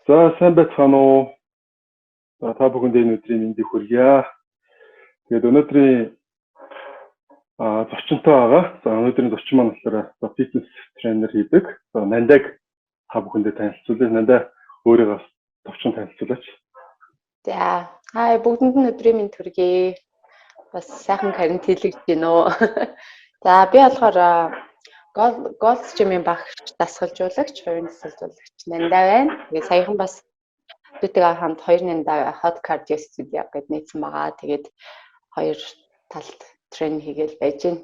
За сайн байцгаана уу? За та бүхэнд энэ өдрийн мэндийг хүргье. Тэгээд өнөөдрийн зочинтой байгаа. За өнөөдрийн зочин маань болохоор фитнес тренер хийдэг. За Нандаг та бүхэндээ танилцуулъя. Нандаа өөрийгөө товчхон танилцуулаач. За хай бүгдэнд нь өдрийн мэнд хүргэе. Бас сайхан карантинлэгдэж байна уу? За би болохоор Голд Gym-ийн багш дасгалжуулагч, хувийн дасгалжуулагч Нандаа байна. Тэгээд саяхан бас бидгээ хамт хоёр Нандаа hot cardio studio гэдээ нээсэн байгаа. Тэгээд хоёр талд тренинг хийгээл байж байна.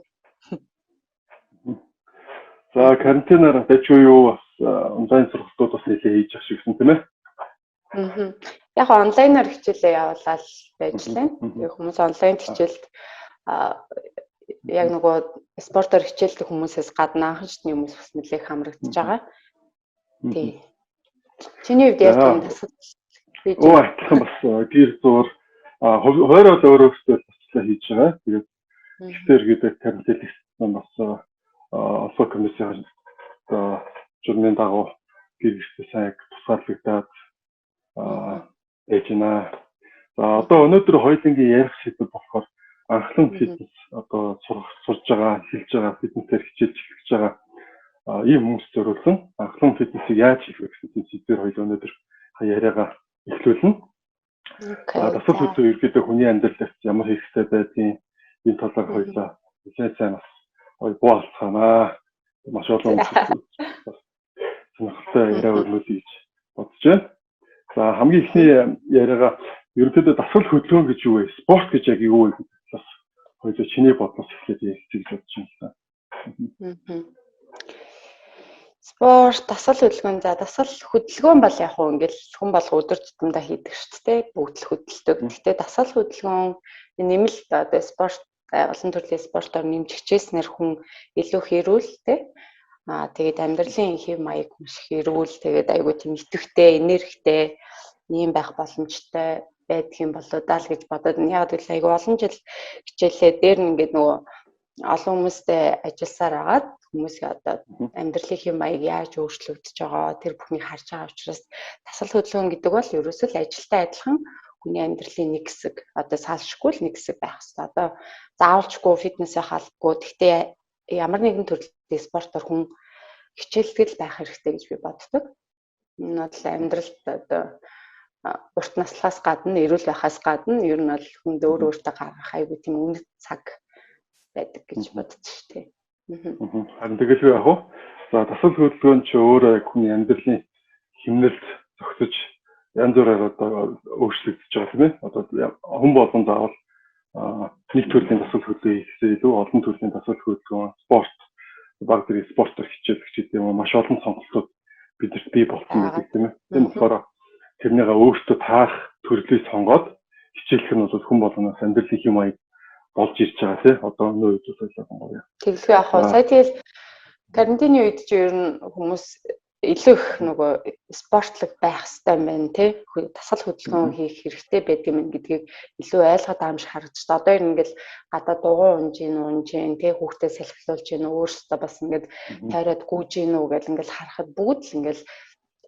За карантинаар дэжгүй юу бас онлайн сургалтууд бас нэлээд хийж ашигласан тийм ээ? Яг онлайнаар хичээлээ явуулаад байж лээ. Тэгээд хүмүүс онлайн хичээлд яг нөгөө спортоор хичээлдэг хүмүүсээс гадна анхны хүмүүс бас нэлээд хамрагдаж байгаа. Тий. Чиний хувьд яг тийм тасгал хийж байгаа. Адилхан бас гэр зур хойроо өөрөөсөө таслаа хийж байгаа. Тэгээд ихтэй гэдэг карантинлэгдсэн бас алфа комиссийн журмын дагуу гэрээсээ сайн тусгаарлагдаад ээжнэ. За одоо өнөөдөр хоёулангийн ярих шийдвэр болохоор анхлан фитнес одоо сурж байгаа, хэлж байгаа, фитнесээр хичээж эхлэж байгаа ийм хүмүүс зориулсан анхлан фитнесийг яаж хийх вэ гэсэн сэдвээр хоёул өнөөдөр яриагаа эхлүүлнэ. Дасгал хөдөлгөөн ерөөдөө хүний амьдралд ямар хэрэгтэй байдгийг энэ талаар хоёулаа сайн бас боолцгаанаа. Маш олон сонирхолтой яриа өрнүүлье гэж бодож байна. За хамгийн ихний яриагаа ерөөдөө дасгал хөдөлгөөн гэж юу вэ? Спорт гэж яг юу вэ гэдэг бас хоёул чиний бодлоос эхлээд ярилцъя гэж бодож байна. Спорт, дасгал хөдөлгөөн. За дасгал хөдөлгөөн бол яг хөө ингээл хүн болго өдөр тутамдаа хийдэг шүү дээ. Бүгд л хөдөлдөг. Гэхдээ дасгал хөдөлгөөн нэмэлт одоо спорт олон төрлийн спортоор нэмж хичээснээр хүн илүү хэрүүл тэ. Тэгээд амьдралын хэв маяг маш хэрүүл. Тэгээд айгүй тийм идэвхтэй, энергитэй ийм байх боломжтой байдгийн болоо даа л гэж бодоод яг л айгүй олон жил хичээлээ дээр нь ингээд нөгөө олон хүмүүстэй ажилласаар агаад хүмүүсийн одоо амьдралын хэв маяг яаж өөрчлөгдөж байгаа тэр бүхнийг харж байгаа учраас дасгал хөдөлгөөн гэдэг бол ерөөсөө л ажилтай адилхан хүний амьдралын нэг хэсэг одоо салшгүй л нэг хэсэг байх хэрэгтэй. Одоо заавалчгүй фитнесээ халбгүй. Гэхдээ ямар нэгэн төрлийн спортоор хүн хичээлдэг байх хэрэгтэй гэж би боддог. Энэ бол амьдралд одоо урт наслахаас гадна, эрүүл байхаас гадна ер нь бол хүнд өөртөө гаргах айгүй тийм үнэт цаг байдаг гэж бодож штэ. Харин тэгэл яг уу. За дасгал хөдөлгөөн ч өөрөө хүний амьдралын хэмнэлд зохицож янз бүрээр одоо өөрчлөгдөж байгаа тийм ээ. Одоо хүн болгон заавал нэг төрлийн дасгал хөдөлгөөн хийхээ илүү олон төрлийн дасгал хөдөлгөөн, спорт, баг зэрэг спортоор хичээлэх гэдэг юм маш олон сонголтууд бидэрт бий болсон байдаг тийм ээ. Тийм болохоор тэрнийгээ өөртөө таах төрлийг сонгоод хичээлэх нь бол хүн болгоноос амьдралын хэм маяг болж ирж байгаа тий. Одоо өнөө үед солионгоо. Тэглгүй яг хаа. Сая тэгэл карантины үед ч ер нь хүмүүс илүү их нөгөө спортлог байх хэрэгтэй байна тий. Дасгал хөдөлгөөн хийх хэрэгтэй байдаг юм гэдгийг илүү ойлгоод байгаа юм шиг харагдаж байна. Одоо ингээл гадаа дугуй унж ийн тий хүүхдээ салхилуулж ийн өөрөөсөө бас ингээд тойроод гүйж ийн үү гэл ингээл харахад бүгд л ингээл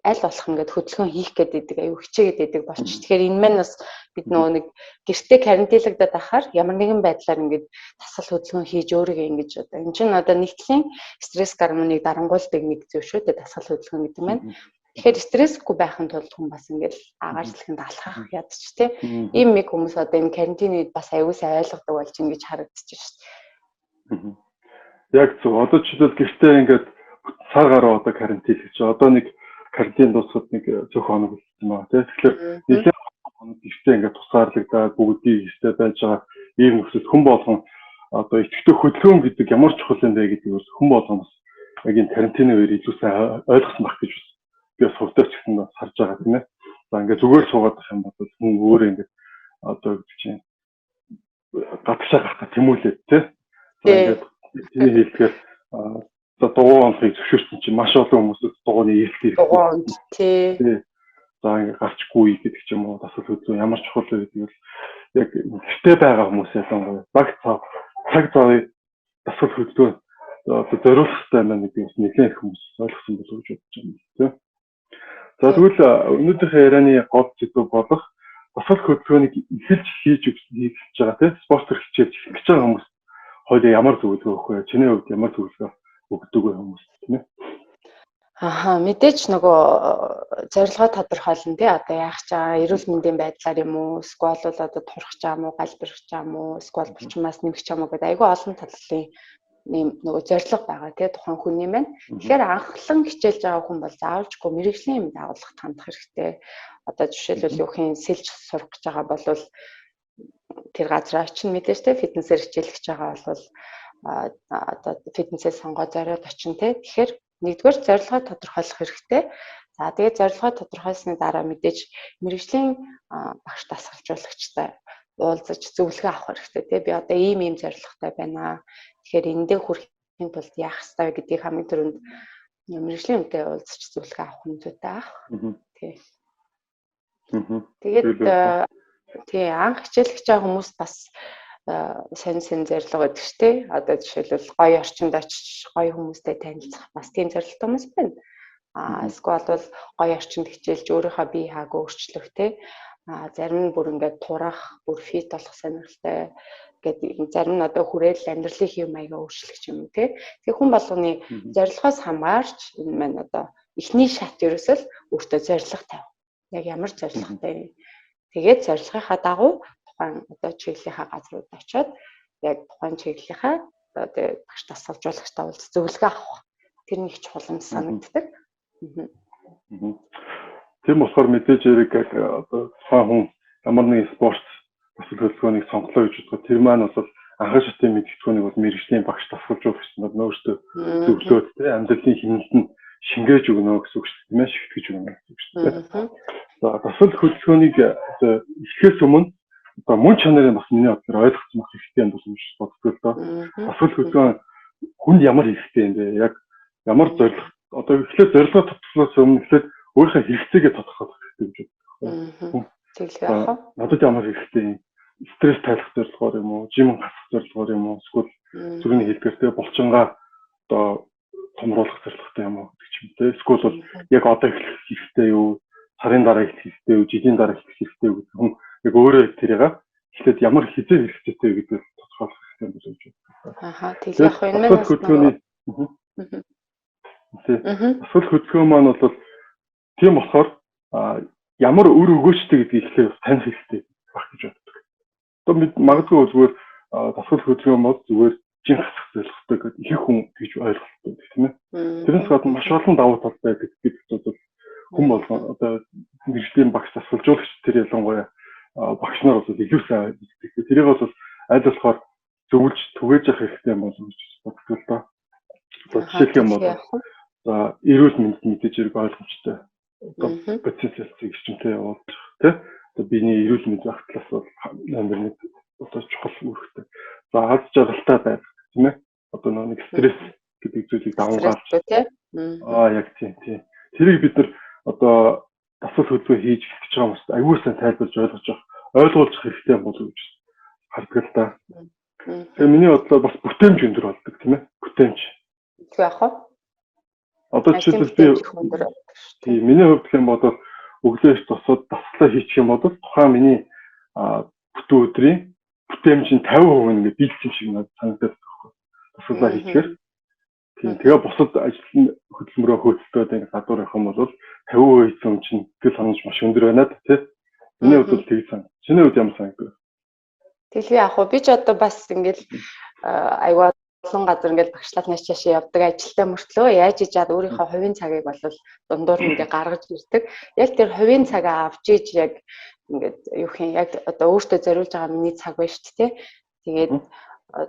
аль болох ингээд хөдөлгөөн хийх гэдэг аюу хичээгээд байдаг болчих. Тэгэхээр энэ маань бас бид нөгөө нэг гэртээ карантинлагдаад ахаар ямар нэгэн байдлаар ингээд дасгал хөдөлгөөн хийж өөрийгөө ингэж одоо энэ чинь одоо нэгтлийн стресс гормоныг дарангуулдаг нэг зүйл шүү дээ дасгал хөдөлгөөн гэдэг маань. Тэгэхээр стрессгүй байхын тулд хүн бас ингээд агаарчлахынд алхах ядчих тий. Ийм нэг хүмүүс одоо энэ карантины үед бас аюу сайн ойлгодог болж ин гэж харагдчих шүү дээ. Яг зөв. Одоо жишээлбэл гэртээ ингээд сар гаруй одоо карантинлж байгаа. Одоо нэг карантин дуусахад нэг цөөх хоног болсон байна тий. Тэгэхээр нэлээд хоног гэртээ ингээд тусгаарлагдаад бүгдийг гэртээ байж байгаа ийм нөхцөл хүн болгон одоо идэвхтэй хөдөлгөөн гэдэг ямар чухал юм бэ гэдгийг хүн болгон бас яг энэ карантины үеэр илүү сайн ойлгосон байх гэж би бас хувьдаа ч гэсэн харж байгаа тийм ээ. За ингээд зүгээр суугаад байх юм бол хүн өөрөө ингээд одоо гэж чинь гадагшаа гарах тэмүүлээд тий. За ингээд тийм хэлдгээр дугуй онцгийг зөвшөөрсөн чинь маш олон хүмүүс дугуйны эрэлт дугуйнд тий. За ингээд гарчгүй гэдэг ч юм уу дасгал хөдөлгөөн ямар чухал вэ гэдэг нь яг гэртээ байгаа хүмүүс ялангуяа цаг цавыг дасгал хөдөлгөөн одоо зориулах хэрэгтэй байна гэдэг нь нэлээд их хүмүүс ойлгосон болов уу гэж бодож байна тийм. За тэгвэл өнөөдрийнхээ ярианы гол зүйл болох тасгал хөдөлгөөнийг эхэлж хийж хийж байгаа тийм спорт хичээлж эхэлж байгаа хүмүүс хоёул ямар зөвлөгөө өгөх вэ? Чиний хувьд ямар зөвлөгөө өгдөг вэ хүмүүс тийм ээ? Мэдээж нөгөө зорилгоо тодорхойлно тий. Одоо яах гэж байгаа, эрүүл мэндийн байдлаар юм уу, эсвэл бол одоо турах ч юм уу, галбирах ч юм уу, эсвэл булчмаас нэмэх ч юм уу гэдэг айгүй олон талын нөгөө зорилго байгаа тий тухайн хүний маань. Тэгэхээр анхлан хичээлж байгаа хүн бол заавалжгүй мэрэгжлийн юм дагуулгад хандах хэрэгтэй. Одоо жишээлбэл юу хийн сэлж сурах гэж байгаа бол тэр газар очин мэдээж тий фитнесээр хичээлэх гэж байгаа бол одоо фитнесээ сонгоод зориод очин тий. Тэгэхээр нэгдүгээр зорилгоо тодорхойлох хэрэгтэй. За тэгээд зорилгоо тодорхойлсны дараа мэдээж мэрэгжлийн багш дасгалжуулагчтай уулзаж зөвлөгөө авах хэрэгтэй тий. Би одоо ийм зорилготой байна. Тэгэхээр эндээ хүрэхийн тулд яах ёстой вэ гэдгийг хамгийн түрүүнд мэрэгжлийн хүнтэй уулзаж зөвлөгөө авах нь зүйтэй ах. Тий. Тэгээд тий анх хичээлж байгаа хүмүүс бас сонь зорилго байдаг шүү дээ. Одоо жишээлбэл гоё орчинд очиж гоё хүмүүстэй танилцах бас тийм зорилготой хүмүүс байна. Эсвэл бол гоё орчинд хичээлж өөрийнхөө бие хааг өөрчлөх тий. Зарим нь бүр ингээд турах, бүр фит болох сонирхолтой гэдэг зарим нь одоо хүрээл амьдралын хэв маягаа өөрчлөх юм тий. Тэгээ хүн болгоны зорилгоос хамаарч энэ маань одоо эхний шат ерөөсөл өөртөө зорилго тавь. Яг ямар зорилготой. Тэгээд зорилгынхаа дагуу одоо чиглэлийнхаа газрууд очиод яг тухайн чиглэлийнхаа одоо багш дасгалжуулагчтай уулз зөвлөгөө авах. Тэр нэг чухал юм санагддаг. Тийм болохоор мэдээж яг одоо тухайн хүн ямар нэгэн спорт дасгал хөдөлгөөнийг сонголоо гэж бодоход тэр маань бол анхан шатны мэдээлэлтгөөнийг бол мэрэгжлийн багш дасгалжуулагч нар өөртөө зөвлөөд тийм амьдралын хяналтанд шингээж өгнө гэсэн үг шүү дээ. Шигтгэж өгнө гэсэн үг шүү дээ. За дасгал хөдөлгөөнийг эхлэхээс өмнө одоо мөн чанарын бас миний бодлоор ойлгоцсон хэрэгтэй юм бол юм шиг боддог л доо. Дасгал хөдөлгөөн хүнд ямар хэрэгтэй юм бэ? Яг ямар зорилго одоо эхлээд зорилгоо тодорхойлохоос өмнө эхлээд өөрийнхөө хэрэгцээгээ тодорхойлох хэрэгтэй гэж боддог. Тэглэх яах вэ? Надад ямар хэрэгтэй юм? Стресс тайлах зорилгоор юм уу? Жим хасах зорилгоор юм уу? Эсвэл зүрхний хэлбэртэй булчингаа одоо томруулах зорилготой юм уу гэх юм те. Эсвэл бол яг одоо эхлэх хэрэгтэй юу? Сарын дараа эхлэх хэрэгтэй юу? Жилийн дараа эхлэх хэрэгтэй юу гэх хүн яг өөрөө тэрийг эхлээд ямар хизээ хэрэгцээтэй гэдгийг тодорхойлох хэрэгтэй юм болж байна. Тэглэх яах вэ? Энэ маань хөдөлгөөний дасгал хөдөлгөөн маань бол тийм болохоор ямар өр өгөөчтэй гэдгийг эхлээд таних хэрэгтэй байх гэж боддог. Одоо магадгүй зүгээр дасгал хөдөлгөөн бол зүгээр жин хасах зорилготой гэдэг их хүн гэж ойлголттой тийм ээ. Тэрнээс гадна маш олон давуу талтай гэдэг бол хүн болгон одоо мэрэгжлийн багш дасгалжуулагч тэр ялангуяа багш нар бол илүү сайн мэддэг. Тэрийг бол аль болохоор зөвлөж түгээж явах хэрэгтэй юм болов уу гэж боддог л доо. Одоо жишээлх юм бол за эрүүл мэнд мэдээж хэрэг ойлгомжтой. Одоо процессыг гэрчмтэй явуулах тий. Одоо биений эрүүл мэнд байх талаас бол номер 1 одоо чухал үүрэгтэй. За аз жаргалтай байх тийм ээ. Одоо нэг стресс гэдэг зүйлийг давангаалж яг тийм. Тэрийг бид нар одоо дасгал хөдөлгөөн хийж эхэлж байгаа хүмүүст аюул сан тайлбарж ойлгуулж хэрэгтэй юм болов уу гэж хардаг л да. Тэгээ миний бодлоор бас бүтээмж өндөр болдог тийм ээ. Бүтээмж. Тэг яах вэ? Одоо жишээлбэл би миний хувьд гэх юм бол өглөө тусаад дасгалаа хийчих юм бол тухайн миний бүтэн өдрийн бүтээмж нь 50% ингээд биелсэн юм шиг надад санагдаад байна. Дасгалаа хийчихээр. Тэгээ бусад ажил хөдөлмөрөө хөөцөлтөөд ингээд гадуур явах юм бол 50% хийсэн юм чинь тэгэл санаж маш өндөр байна тий. Миний хувьд бол тэг сан. Чиний хувьд ямар санагдав? Тэгэл яах вэ? Би ч одоо бас ингээд аюул олон газар ингээд багшлал нааш чашаа явдаг ажилтай мөртлөө яаж ижаад өөрийнхөө хувийн цагийг бол дундуур нь ингээд гаргаж ирдэг. Яг тэр хувийн цагаа авч иж яг ингээд юу хин яг одоо өөртөө зориулж байгаа миний цаг байна шүү дээ. Тэгээд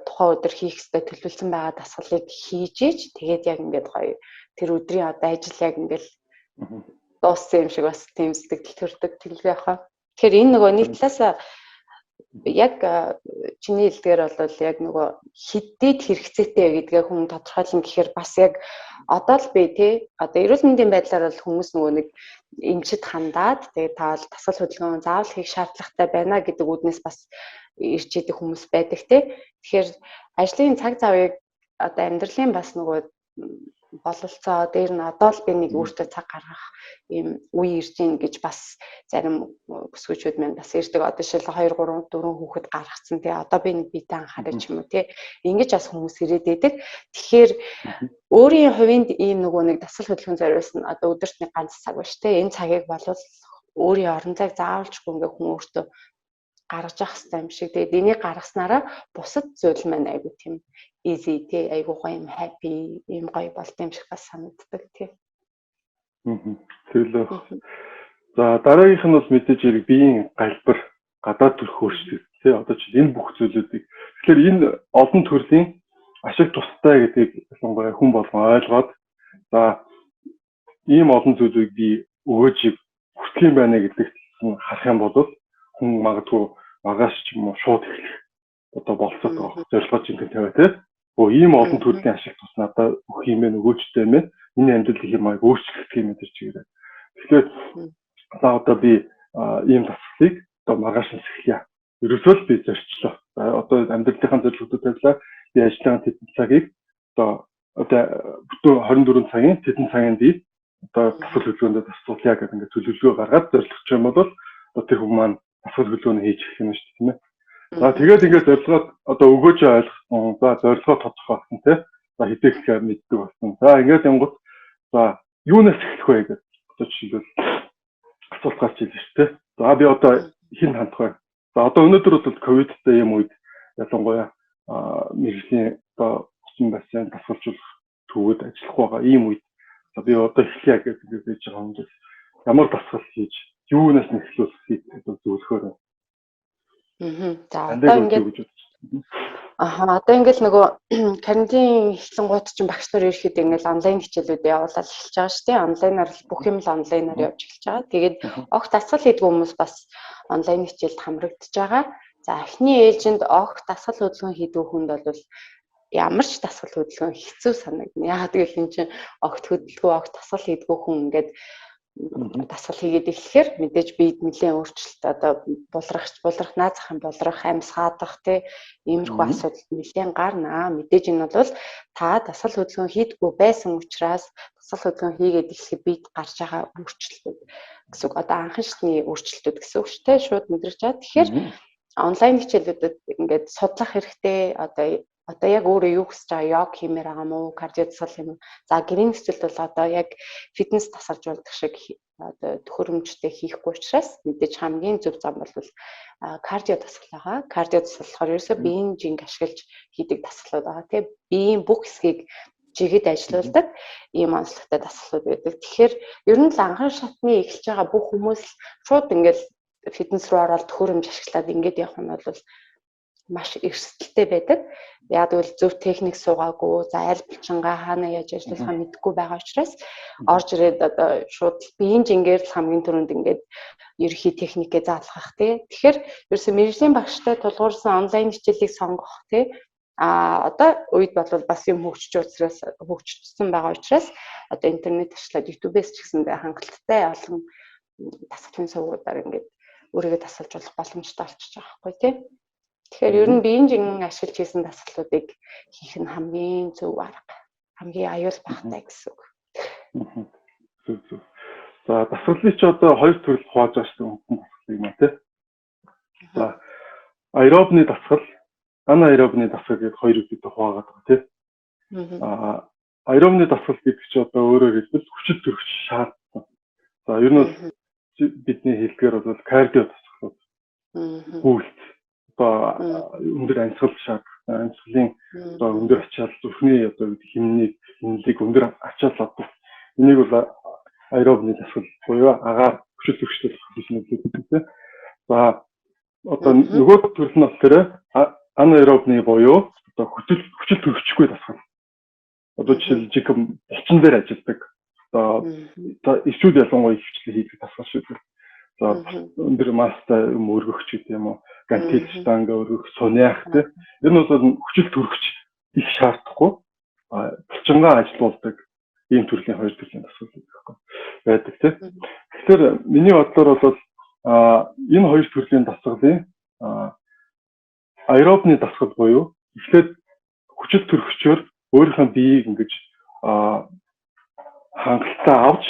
тухайн өдөр хийх ёстой төлөвлөсөн байгаа дасгалыг хийж иж тэгээд яг ингээд гоё тэр өдрийн одоо ажил яг ингээд дууссан юм шиг бас тийм сэтгэл төрдөг тэглэх яхаа. Тэгэхээр энэ нөгөө нэг талаас яг чиний хэлдгээр бол яг нөгөө хэдийд хэрэгцээтэй гэдгээ хүн тодорхойлно гэхээр бас яг одоо л би тий одоо эрүүл мэндийн байдлаар бол хүмүүс нөгөө нэг эмчит хандаад тэгээ та бол дасгал хөдөлгөөн заавал хийх шаардлагатай байна гэдэг үднээс бас ирж идэх хүмүүс байдаг тий. Тэгэхээр ажлын цаг завыг одоо амьдралын бас нөгөө бололцоо дээр нь одоо л би нэг өөртөө цаг гаргах ийм үе ирж ийн гэж бас зарим бүсгүүчүүд маань бас ирдэг. Одоо жишээл 2 3 4 хүүхэд гаргацсан тий одоо би нэг биетэ анхаарч юм уу тий ингэж бас хүмүүс ирээд байдаг. Тэгэхээр өөрийн хувьд ийм нөгөө нэг дасгал хөдөлгөөн зориулсан одоо өдөрт нэг ганц цаг ба штэ энэ цагийг болов өөрийн орон зайг заавалчгүй ингээ хүн өөртөө гаргаж явах хэрэгтэй юм шиг. Тэгээд энийг гаргаснараа бусад зүйл маань айгу тийм easy тий айгу гоё юм happy юм гоё болт юм шиг бас санагддаг тий. Тэгэлээ. За дараагийнх нь бол мэдээж хэрэг биеийн галбар гадаад төрх өөрчлөлт тий одоо чи энэ бүх зүйлүүдийг тэгэхээр энэ олон төрлийн ашиг тустай гэдгийг ялангуяа хүн болгон ойлгоод за ийм олон зүйлийг би өгөөж хүртэх юм байна гэдэгт харах юм бол хүн магадгүй магаас ч юм уу шууд эхлэх одоо болцоод байгаа зорилгоо жинхэнэ тавиа тий. Ийм олон төрлийн ашиг тус надад өгөх юм ээ өгөөжтэй юм ээ. Энэ амьдралын хэм маяг өөрчлөх юм гэж чигээр. Тэгэхээр одоо би ийм дасгалыг одоо маргааш нь эхлэе. Ерөөсөө л би зорчлоо. Одоо амьдралынхаа зорилгуудыг тавилаа. Би ажлын тэдэн цагийг одоо бүтэн 24 цагийн тэдэн цагийн би одоо дасгал хөдөлгөөндөө тасцуулъя гэдэг ингээд төлөвлөгөө гаргаад зорилгоч юм бол одоо тэр хүмүүс маань дасгал хөдөлгөөний хийж эхлэх юм шүү дээ тийм ээ. За тэгээд ингээд зорилгоо одоо өгөөж ойлгосон. За зорилгоо тодорхойлсон тийм. За хэдийгээр мэддэг болсон. За ингээд янгут за юунаас эхлэх вэ гэдэг одоо жишээлбэл асуулт гарч ирж шүү дээ. За би одоо хэн хандах вэ? За одоо өнөөдөр бол ковидтэй юм үед ялангуяа мэргэжлийн одоо хүчин бассейн дасгалжуулах төвөд ажиллах байгаа ийм үед за би одоо эхлэе гэж байж байгаа юм бол ямар дасгал хийж юунаас нь эхлүүлэхийг зөвлөхөөр байна. За одоо ингээд одоо ингээл нөгөө карантин эхлэн гут чинь багш нар ирэхэд ингээл онлайн хичээлүүд явуулаад эхэлж байгаа шүү дээ. Онлайнаар бүх юм л онлайнаар явж эхэлж байгаа. Тэгээд огт дасгал хийдэг хүмүүс бас онлайн хичээлд хамрагдаж байгаа. За эхний ээлжинд огт дасгал хөдөлгөөн хийдэг хүнд бол ямар ч дасгал хөдөлгөөн хэцүү санагдана. Яагаад гэвэл энэ чинь огт хөдөлгөөн огт дасгал хийдэг хүн ингээд дасгал хийгээд эхлэхээр мэдээж биед нэлээд өөрчлөлт одоо булрах наазахын булрах амьс хаадах тий иймэрхүү асуудал нэлээд гарнаа. Мэдээж энэ бол та дасгал хөдөлгөөн хийдэггүй байсан учраас дасгал хөдөлгөөн хийгээд эхлэхэд биед гарч байгаа өөрчлөлтүүд гэсэн үг. Одоо анхан шатны өөрчлөлтүүд гэсэн үг шүү дээ. Шууд мэдэрч байгаа. Тэгэхээр онлайн хичээлүүдэд ингээд судлах хэрэгтэй. Одоо яг өөрөө юу хийж байгаа, йог хиймээр байгаа мó, кардио дасгал юм уу? За гэрийн нөхцөлд бол одоо яг фитнес дасгалжуулдаг шиг одоо төхөөрөмжтэй хийхгүй учраас мэдээж хамгийн зөв зам бол кардио дасгал байгаа. Кардио дасгал болохоор ерөөсөө биеийн жинг ашиглаж хийдэг дасгалууд байгаа. Тэгээ биеийн бүх хэсгийг жигэд ажилуулдаг ийм онцлогтой дасгалууд байдаг. Тэгэхээр ер нь л анхан шатны эхэлж байгаа бүх хүмүүс шууд ингээд фитнес руу ороод төхөөрөмж ашиглаад ингээд явах нь бол маш эрсдэлтэй байдаг. Яг л зөв техник суугаагүй, за аль булчингаа хаана яаж ажиллахаа мэдэхгүй байгаа учраас орж ирээд одоо шууд биеийн жингээр л хамгийн түрүүнд ингээд ерөнхий техникээ заалгах тий. Тэгэхээр ерөөсөө мэргэжлийн багштай тулгуурсан онлайн хичээлийг сонгох тий. Одоо үед бол бас юм хөгжсөн байгаа учраас одоо интернет ашиглаад YouTube-ээс ч гэсэндээ хангалттай олон дасгалын сувгуудаар ингээд өөрийгөө дасгалжуулах боломжтой болчихж байгаа байхгүй тий. Тэгэхээр ер нь биеийн жинг ашиглаж хийсэн дасгалуудыг хийх нь хамгийн зөв арга, хамгийн аюул багтай гэсэн үг. За дасгалыг ч одоо хоёр төрөл хувааж байгаа шүү дээ юм тий. За аэробны дасгал, анаэробны дасгал гэдэг хоёр үгтэй хуваагаад байгаа тий. Аэробны дасгал гэдэг чинь одоо өөрөөр хэлбэл хүчил төрөгч шаардсан. За ер нь бол бидний хэлдгээр бол кардио дасгалууд. Гүйлт одоо өндөр амьсгал шаардлагатай амьсгалын одоо өндөр ачаал зүрхний одоо хэмнэлийг өндөр ачаал авдаг. Энийг бол аэробны дасгал буюу агаар хүчил төрөгчтэй хэлнэ гэдэг. За одоо нөгөө төрөл нь болохоор анаэробны буюу одоо хүчил төрөгчгүй дасгал. Одоо жишээ нь булчин дээр ажилладаг. Одоо ишүүд ялангуяа хөвчлө хийдэг дасгал шүү дээ. За өндөр мастай юм өргөх ч гэдэг юм уу, гантел штанга өргөх, суняах тийм. Энэ бол хүчил төрөгч их шаардахгүй. Булчингаа ажилуулдаг ийм төрлийн хоёр төрлийн дасгал байдаг тийм. Тэгэхээр миний бодлоор бол энэ хоёр төрлийн дасгалын аэробны дасгал буюу эхлээд хүчил төрөгчөөр өөрийнхөө биеийг ингэж хангалттай авч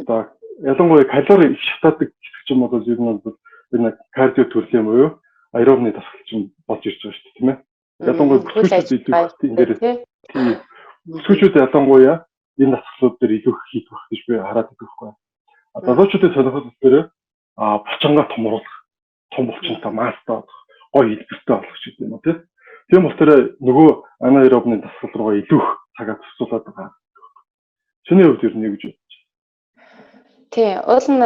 одоо ялангуяа калори их шатаадаг хэсэг юм бол ер нь бол энэ кардио төрлийн буюу аэробны дасгал чинь болж ирж байгаа шүү дээ, тийм ээ. Ялангуяа бүсгүүчүүд илүү бүсгүүчүүд ялангуяа энэ дасгалууд дээр илүү хийх гэж би хараад байгаа байхгүй. Залуучуудын сонирхол дээр булчингаа томруулах, том булчинтай маастай гоё хэлбэртэй болох ч гэдэг юм уу тийм. Тийм болохоор нөгөө анаэробны дасгал руугаа илүү их цагаа зарцуулаад байгаа. Чиний хувьд ер нь юу гэж бодож байна? Тий, уул нь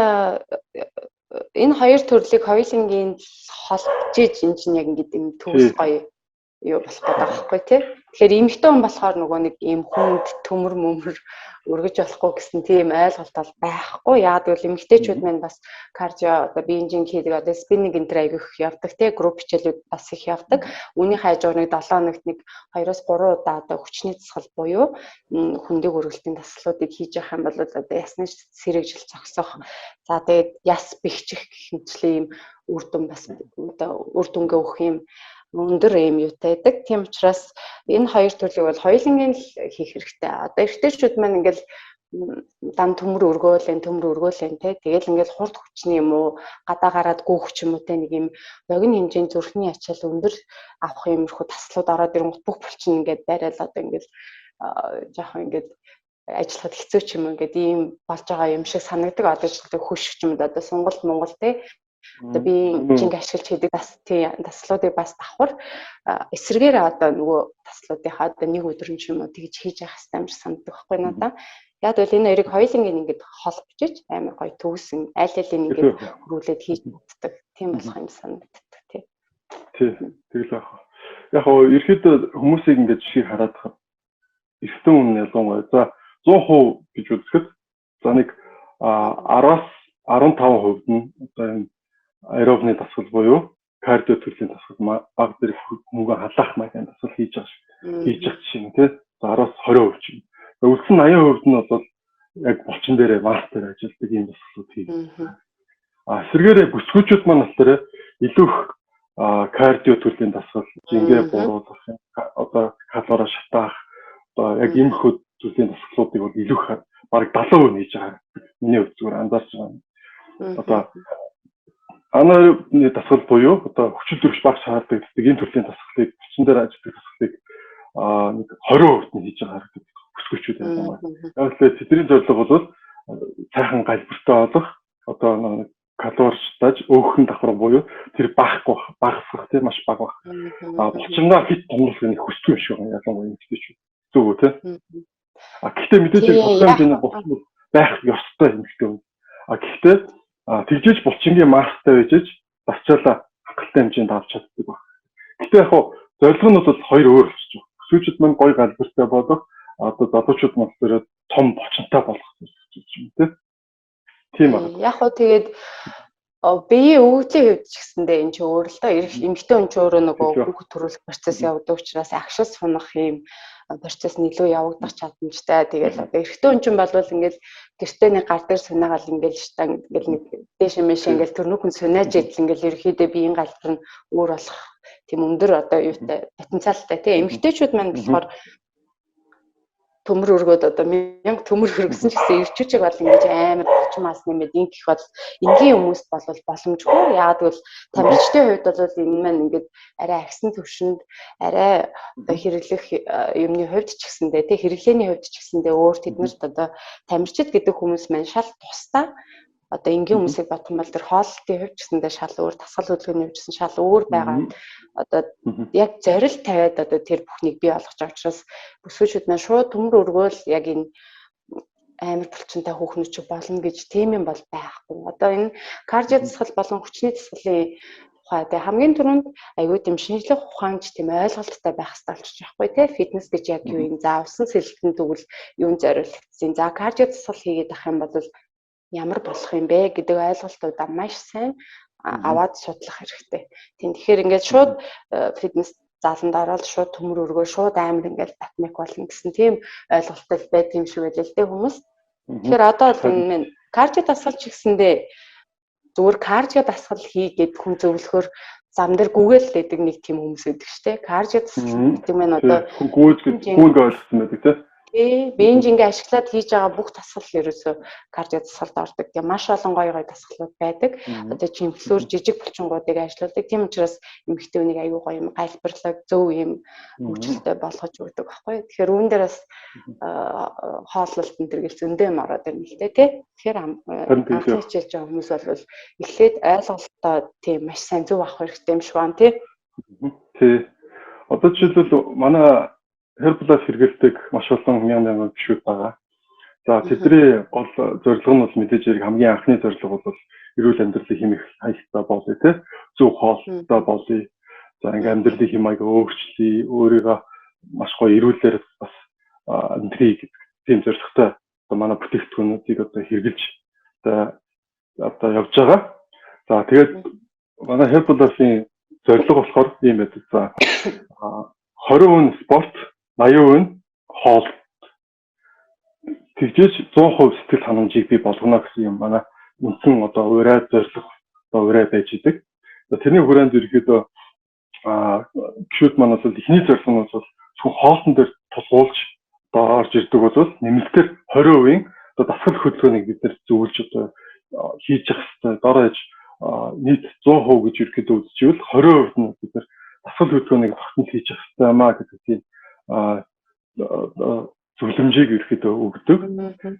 энэ хоёр төрлийг хоёулангийн холбож иж энэ чинь яг ингээд юм төвс гоё юу болох гэдэг байхгүй тий. Тэгэхээр эмэгтэй хүн болохоор нөгөө нэг ийм хүнд төмөр мөмөр өргөж болохгүй гэсэн тийм ойлголт бол байхгүй. Яг гэвэл эмэгтэйчүүд маань бас кардио одоо биенжин хийдэг одоо спиннинг энтер айгүйх явдаг тий. Групп хичээлүүд бас их явдаг. Үүний хажуур нэг 7 хоногт нэг 2-3 удаа одоо хүчний засгал буюу хүндэг өргөлтийн дасгалуудыг хийж явах юм бол одоо ясны сэрэгжил зогсох. За тэгээд яс бэхжих гэх мэтчлэн ийм үр дүн бас одоо үр дүнгээ өгөх юм өндөр юм юутай байдаг. Тийм учраас энэ хоёр төрлийг бол хоёулангийн л хийх хэрэгтэй. Одоо эрэгтэйчүүд маань ингээл дан төмөр өргөөлэн тий. Тэгэл ингээл хурд хүчний юм уу гадаа гараад гүөх ч юм уу те нэг юм богино хэмжээний зүрхний ачаал өндөр авах юмрхүү таслууд ороод ирэнгүүт бүх булчин ингээд байрал одоо ингээл жоохон ингээд ажиллахад хэцүү ч юм уу ингээд ийм болж байгаа юм шиг санагдаг. Одоо ч хөшг ч юм одоо Монгол те одоо би жинг ашиглаж хийдэг таслуудыг бас давхар эсрэгээр одоо нөгөө таслуудынхаа одоо нэг өдөр ч юм уу тэгж хийж явах хэрэгтэй юм шиг санагддаг байхгүй надаа. Яг бол энэ хоёрыг хоёулангийн ингээд холбож иж амар гоё төгсөн аль алийг ингээд хөрвүүлээд хийж чаддаг. Тийм болох юм санагддаг тий. Тий, тэгэл яах вэ? Яг хоо ерөөдөө хүмүүсийг ингээд жишээ хараад хаа. Эртэн хүн ялангуяа за 100% гэж үзэхэд за нэг 10-аас 15% нь одоо энэ аэробны дасгал буюу кардио төрлийн дасгал баг дээр мөнгө халаах маягийн дасгал хийж байгаа жишээ нь тий 10-аас 20% чинь. Үлдсэн 80% нь бол яг булчин дээрээ мастер ажилладаг юм дасгалууд хийх. Эсвэргээрээ бүсгүүчүүд маань болохоор илүү их кардио төрлийн дасгал жингээ бууруулах одоо калори шатаах одоо яг энэ хөө төрлийн дасгалуудыг бол илүү их баг 70% хийж байгаа. Миний хувьд зүгээр анзаарч байгаа. Одоо анаэробны дасгал буюу одоо хүчил төрөж баг шаарддаг энэ төрлийн дасгалыг булчин дээр ажилладаг дасгалыг нэг 20% нь хийж байгаа харагддаг. Бүсгүүчүүд юм. Яг л тэдний зорилго бол сайхан галбиртай болох одоо нэг калоричтаж өөхөн давхар буюу тэр багасгах тийм маш бага баг. Булчингаа хит томруулахыг хүсдэг юм шиг байна ялангуяа эмэгтэйчүүд. Зүг үү те. Гэхдээ мэдээж булчин булчин байх ёстой эмэгтэй хүн. Гэхдээ тэгжээж булчингийн маастай байжж басчаалаа хангалттай хэмжээнд авч чаддаг баг. Гэхдээ яг зорилго нь бол хоёр өөр болж байна. Бүсгүүчүүд маань гоё галбиртай болох одоо залуучууд маань өөрөө том булчинтай болох гэж юм тийм. Тийм байна. Яг хөө тэгээд биеийн өвгөлийн хувьд ч гэсэндээ энэ ч өөр л доо эмэгтэй хүн ч өөрөө нөгөө хүүхэд төрүүлэх процесс явагддаг учраас агшил сунах юм процесс илүү явагдах чадамжтай. Тэгээд одоо эрэгтэй хүн ч болвол ингээл гэртээ нэг гар дээр сунаагаал ингээл штан ингээл нэг дээш мэшээ ингээл төрнөөхөн сунааж идэл ингээл ерөөхдөө биеийн галбар нь өөр болох тийм өндөр одоо юутай потенциалтай тийм эмэгтэйчүүд маань болохоор төмөр өргөд одоо 1000 төмөр өргөсөн ч гэсэн ирчүүчиг бол ингэж амар болчмаас нэмээд ингэх бол энгийн хүмүүст бол боломжгүй. Яагаад гэвэл тамирчдын хувьд бол энэ маань ингээд арай агсан төвшөнд арай одоо хэрэглэх юмны хувьд ч гэсэндээ тий хэрэглээний хувьд ч гэсэндээ өөр тэднэрт одоо тамирчид гэдэг хүмүүс маань шал тусдаа одоо энгийн хүмүүсийг бодох юм бол тэр хооллолтын хувьд ч гэсэндээ шал өөр дасгал хөдөлгөөний хувьд ч гэсэн шал өөр байгаа. Одоо яг зорил тавиад одоо тэр бүхнийг бий болгож байгаа учраас бүсгүүчүүд маань шууд төмөр өргөөл яг энэ амар булчинтай хүүхнүүд ч болно гэж тийм юм бол байхгүй. Одоо энэ кардио дасгал болон хүчний дасгалын тухай тэгээ хамгийн түрүүнд аюу тийм шинжлэх ухаанч тийм ойлголттой байх хэрэгтэй болчих жоохгүй тий фитнес гэж яг юу юм за усан сэлтэн тэгвэл юун зориулагдсан. За кардио дасгал хийгээд ах юм бол ямар болох юм бэ гэдэг ойлголтуудаа маш сайн аваад судлах хэрэгтэй. Тэгэхээр ингээд шууд фитнес заланд ороод шууд төмөр өргөө шууд амар ингээд батмик болно гэсэн тийм ойлголттой байдаг юм шиг байлээ л дээ хүмүүс. Тэгэхээр одоо энэ кардио дасгал ч гэсэндээ зүгээр кардио дасгал хийгээд хүн зөвлөхөр зам дээр гүгээл байдаг нэг тийм хүмүүс байдаг шүү дээ. Кардио дасгал гэдэг нь одоо гүйж ойлгосон байдаг тийм. Бенж ингээ ашиглаад хийж байгаа бүх дасгал ерөөсөө кардио дасгалд ордог. Тэгээ маш олон гоё дасгалууд байдаг. Одоо жимфлүүр жижиг булчингуудыг ажилладаг. Тийм учраас эмэгтэй үнийг аюу гоё юм гайлбарлаг зөв юм хөгжилтэй болгож өгдөг байхгүй. Тэгэхээр үүн дээр бас хооллолт энэ төр гэл зөндөө юм ороод ирнэ л дээ тий. Тэгэхээр анхны хичээлж байгаа хүмүүс бол эхлээд ойлголтоо тийм маш сайн зөв авах хэрэгтэй юм шиг байна тий. Тий. Одоо жишээлбэл манай Herbalife хэрэгэлдэг маш олон мянган гишүүд байгаа. За тэдний гол зорилго нь бол мэдээж хэрэг хамгийн анхны зорилго бол эрүүл амьдралын хэмжээ хаягтай болъё те. Зөв хоолтой болъё. За ингээм амьдралын хэмжээг өөрчлөе, өөрийгөө маш гоё эрүүлэр бас амьдрий гэдэг тийм зорилготой одоо манай бүтээгдэхүүнүүдийг одоо хэрэгжилж одоо явж байгаа. За тэгээд манай Herbalife-ийн зорилго болохоор ийм байдаг. За 20% спорт 80% хоол. Тэгжээж 100% сэтгэл ханамжийг бий болгоно гэсэн юм манай үндсэн одоо урай зорилго одоо урай байж идэг. Тэрний хүрээнд ерөөдөө гişүүд маань бол эхний зорилго нь бол зөвхөн хоолтон дээр тулгуулж одоо орж ирдэг бол нэмэлтээр 20% одоо дасгал хөдөлгөөнийг бид нэр зөвлөж одоо хийж явах хэрэгтэй. Дорож нийт 100% гэж ерөөдөө үзчихвэл 20% нь бид нэр дасгал хөдөлгөөнийг багтаал хийж явах хэрэгтэй маа гэдэг тийм зөвлөмжийг ерөөдөө өгдөг.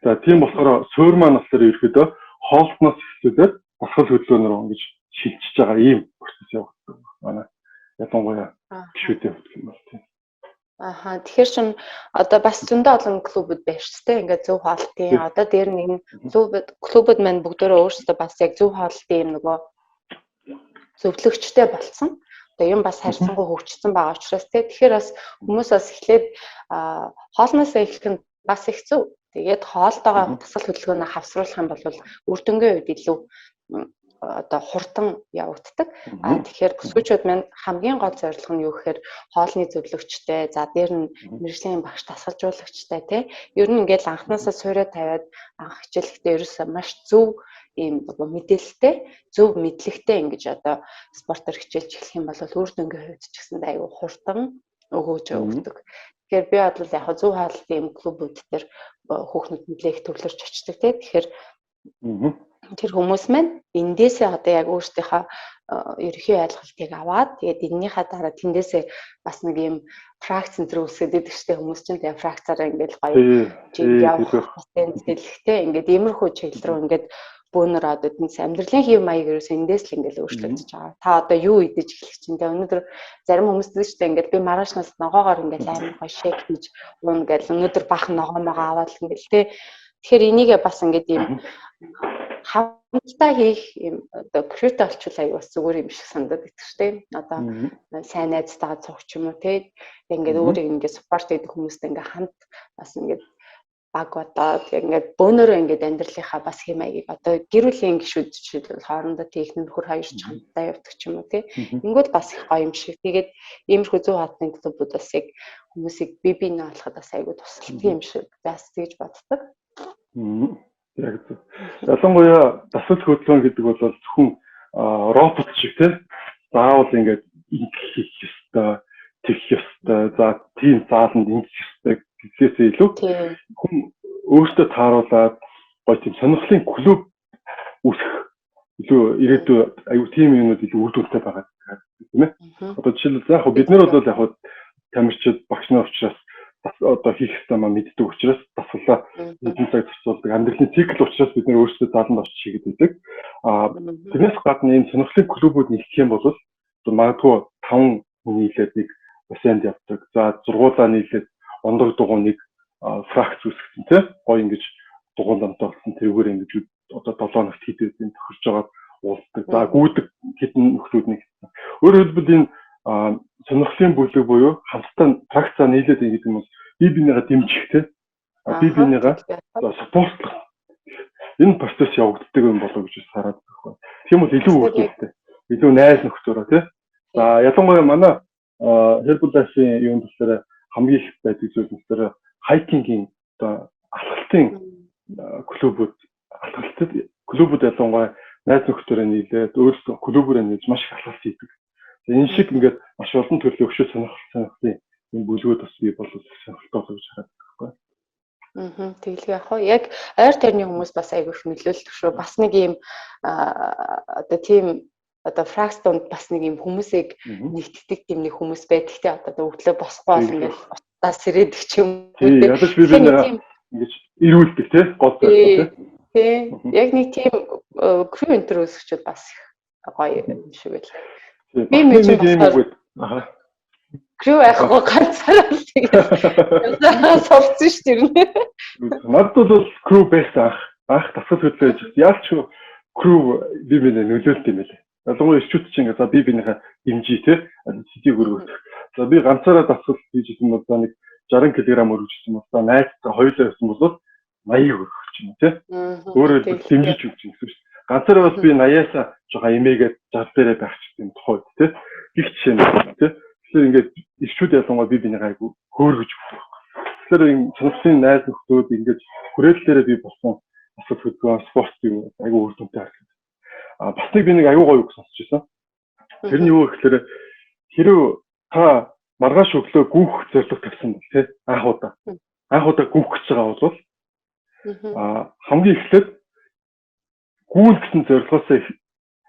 За тийм болохоор суурь маань болохоор ерөөдөө хоолтноос эхлүүлээд дасгал хөдөлгөөнөөр ингэж шилжиж байгаа ийм процесс явагддаг манай ялангуяа гişүүдийн хувьд юм байна тийм. Тэгэхээр чин одоо бас зөндөө олон клубуд байна шүү дээ. Ингээд зөв хоолтын одоо дээр нэг клубуд маань бүгдөө өөрсдөө бас яг зөв хоолтын юм нөгөө зөвлөгчтэй болсон. Одоо юм бас харьцангуй хөгжсөн байгаа учраас тэгэхээр бас хүмүүс бас эхлээд хоолноос эхлэх нь бас их зөв. Тэгээд хоолтойгоо дасгал хөдөлгөөнөө хавсруулах юм бол үр дүнгийн үед илүү одоо хурдан явагддаг. Тэгэхээр бүсгүйчүүд маань хамгийн гол зорилго нь юу гэхээр хоолны зөвлөгчтэй, за дээр нь мэргэжлийн багш дасгалжуулагчтай тий. Ер нь ингээл анханасаа суурьа тавиад анх хичээлэхдээ ерөөсөө маш зөв ийм мэдээлэлтэй, зөв мэдлэгтэй ингэж одоо спортоор хичээлж эхлэх юм бол үр дүнгийн хувьд ч гэсэн аюу хурдан өгөөж өгдөг. Тэгэхээр би бодлоо яг зөв хаалт ийм клубүүд дээр хүүхнүүд нэлээх төвлөрч очдог тий. Тэгэхээр тэр хүмүүс маань эндээсээ одоо яг өөрсдийнхөө ерөнхий ойлголтыг аваад тэгээд энэнийхээ дараа тэндээсээ бас нэг юм фракц центр үүсгээд идэг штэ хүмүүс чинь тэгээд фракцаараа ингээд гоё явах потенциалтэй ингээд иймэрхүү чиглэл рүү ингээд бөөнөр одоо эднээс амьдралын хэв маяг ерөөс эндээс л ингээд өөрчлөгдөж байгаа. Та одоо юу идэж эхлэх чинь тэгээд өнөөдөр зарим хүмүүс дээ штэ ингээд би маргаашнаас ногоогоор ингээд амар гоё шейк хийж уун гэж өнөөдөр бахан ногоомоо аваад л ингээд тэ. Тэгэхээр энийгээ бас ингээд юм хамтдаа хийх юм одоо креатив олчвол аяа бас зүгээр юм шиг санагдаад итгэж штэ. Одоо сайн найзтайгаа цуг ч юм уу те. Ингээд өөрөө ингээд спорт хийдэг хүмүүстэй ингээд хамт бас ингээд баг бодоод ингээд бөөнөрөө ингээд амьдралынхаа бас хэм маягийг одоо гэр бүлийн гишүүд жишээлбэл хоорондоо техник нөхөр хоёр ч хамтдаа явдаг ч юм уу те. Ингээд бас их гоё юм шиг. Тэгээд иймэрхүү зөв хатны клубуд бас яг хүмүүсийг бие биенээ олоход бас айгүй тусалдаг юм шиг бас тэгж боддог. Яг зөв. Ялангуяа дасгал хөдөлгөөн гэдэг бол зөвхөн робот шиг тийм заавал ингээд хийх ёстой, тэгэх ёстой, за тийм зааланд ингэж ёстой гэхээсээ илүү хүн өөртөө тааруулаад гоё тийм сонирхлын клуб үүсгэх илүү ирээдүйн аюу тийм юмуд илүү үр дүнтэй байгаа тийм ээ. Одоо жишээлбэл яг бид нар бол яг тамирчид багш нар учраас одоо хийх ёстой маа мэддэг учраас дасгалаа эдийн цаг зарцуулдаг амьдралын цикл учраас бид нэр өөрсдөө зааланд орч хийгээд байдаг. Тэрнээс гадна энэ сонирхлын клубүүд нэгдэх юм бол магадгүй 5 хүн нийлээд нэг бассейнд явдаг. За зургуулаа нийлээд ондог дугуйныг фракц үүсгэсэн тийм гоё ингэж дугуйлантай болсон тэрүүгээр ингэж одоо 7 хоногт хийдэг юм тохирж байгаа уулздаг. За гүйдэг хэдэн нөхрүүд нэг. Өөрөөр хэлбэл энэ сонирхлын бүлэг буюу хамтдаа практикаа нийлээд ингэдэг юм бол бие биенийгээ дэмжих тийм бие биенийгээ спортлох энэ процесс явагддаг юм болов гэж хараад байна. Тийм бол илүү үр дүнтэй. Илүү найз нөхдөөрөө тийм. За ялангуяа манай Herbalife-ийн юунд болохоор хамгийн их байдаг зүйл нь болохоор хайкингийн одоо алхалтын клубүүд ялангуяа найз нөхдөөрөө нийлээд өөрсдөө клубээрээ нийлж маш их алхалт хийдэг. Энэ шиг ингээд маш олон төрлийн өвчтөд сонирхолтой юм бүлгүүд бас бий болов сонирхолтой гэж хараад байна. Тэглэв яг хоо яг ойр тойрны хүмүүс бас айгүй их нөлөөлдөг шүү. Бас нэг юм одоо тийм одоо фракс донд бас нэг юм хүмүүсийг нэгтгэдэг тийм нэг хүмүүс байдаг. Тэ одоо өглөө босхгүй бол ингээл утаас сэрээдэг ч юм. Тий, ядаж би ингэж ирүүлдэг тий гол байх тий. Яг нэг тийм крю энтер үүсгчүүд бас гоё юм шиг байл. Би нэг юм үг аа крю яахгүй ганцаараа л тэгээд сурцсан ш тэр нэ. Надад бол крю байсан анх тасал хөдлөө гэж. Яалч крю би нөлөөлт юм байлээ. Ялангуяа ирчүүд чинь за би бинийхээ хэмжээ те сэдийг өргөх. За би ганцаараа тасал хийж исэн бол нэг 60 кг өргөжсөн бол за найзтай хоёулаа байсан бол 80 өргөх юм те. Өөрөө дэмжиж өгч юм гэсэн шүү. Ганцаараа бас би 80-аас жоохон эмээгээд 60 дээрээ байх ч юм тухайд те. Их жишээ нь те. Тэгэхээр ингээд ирчүүд ялангуяа би бинийхээ айгу хөөргөж өгөх. Тэгэхээр энэ цанцын найз нөхдүүд ингээд хүрээллээрээ би болсон асуулт хөдөлгөөн спорт юу айгу үр дүнтэй харагдав. Бас нэг би нэг аюу гоё үг сонсч байсан. Тэр нь юу гэхээр хэрв та маргааш өглөө гүөх зорилго тавьсан бол тий анх удаа гүөх гэж байгаа бол хамгийн эхлээд гүүл гэсэн зорилгоос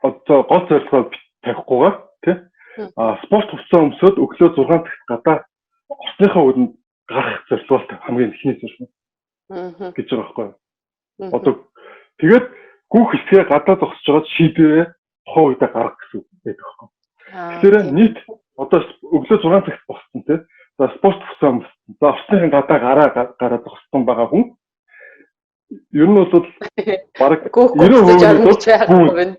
одоо гол зорилгоо тавихгүйгээр тий спорт хувцас өмсөд өглөө 6 цагт гадаа орсныхаа үдэнд гарах зорилгоо хамгийн эхний зорилго гэж байгаа байхгүй юу. Одоо тэгээд гүүх хэсгээ гадаа зогсож байгаа шийдвэрээ тухайн үедээ гаргах гэсэн үг байдаг байхгүй. Тэгэхээр нийт одоо өглөө 6 цагт боссон тий. За спорт хувцас өмссөн. За орсныхын гадаа гараа зогссон байгаа хүн ер нь бол баг 90%